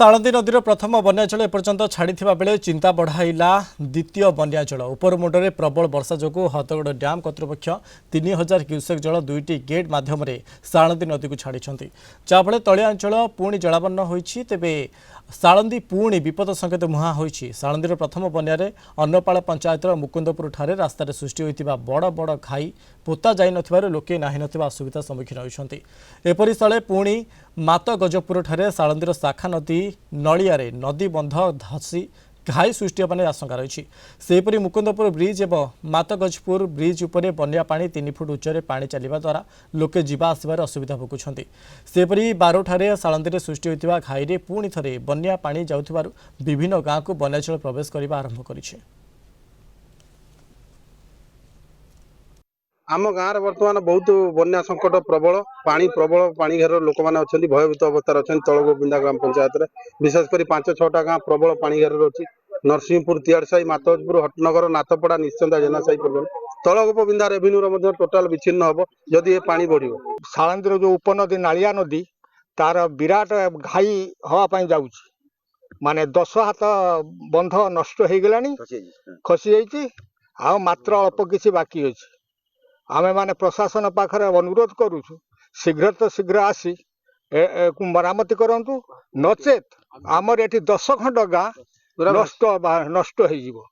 साळंदी नदीर प्रथम बन्याजल एपर्यंत छाड़ी बेले चिंता बढ़ाइला द्वितीय बन्याजल उपरमुंडे प्रबल वर्षा जो हतगड़ डैम कर्तृपक्ष 3000 क्यूसेक जल दुईटी गेट माध्यम साळंदी नदी को छाड़ी जहाँफल तलिया अंचल पुणी जलावन्न होती तेबे साळंदी पुणी विपद संकेत मुहां होती। साळंदीर प्रथम बन्यारे अन्नपाଳ पंचायतर मुकुंदपुर ठारे रास्तार सृष्टि होइतिबा बड़ बड़ खाई पोता जाई नथिबारु लोके नाही नथिबा असुविधा सम्मुखीन होइछन्ति। एपरि स्थले पुणी मात गजपुर ठारे साळंदीर शाखा नदी नलियारे नदी बंध धसी घाई सृष्टि होने आशंका रही। सेपरी मुकुंदपुर ब्रिज एवं मातगजपुर ब्रिज उपरे बन्या पानी 3 फुट उच्चरे पानी चलिबा द्वारा लोके जीवा आसबार असुविधा भोगुछन्ति। सेपरी बारोठारे साळंदीरे सृष्टि होइतिबा घाईरे पुणी थरे बन्या पानी जाउथिबारु विभिन्न गाँ को बन्याजल प्रवेश करबा आरंभ करिछि। आम गाँव बर्तमान बहुत बन्या संकट प्रबल पानी घर लोक मैंने अच्छा भयभीत अवस्था अच्छा तलगोबिंदा ग्राम पंचायत विशेषकर 5-6टा गाँव प्रबल पानी घर अच्छी नरसिंहपुर तियाड़साई मातजपुर हटनगर नाथपड़ा निश्चंदा जेनासाई पर्यटन तलगोबिंदा रेवेन्यू टोटाल विच्छिन्न हम जदि ये पानी बढ़ साळंदीर जो उपनदी नालिया नदी तार विराट घाई हवापाई जाऊँगी माने 10 हाथ बंध नष्ट हो गलानी खसी जाइए आ मात्र अल्प किसी बाकी अच्छी आमे माने प्रशासन पाखरे अनुरोध करूछु शीघ्र तो शीघ्र आसी मरामती करंतु नचेत आमर एठी 10 खंड गाँ नष्ट हो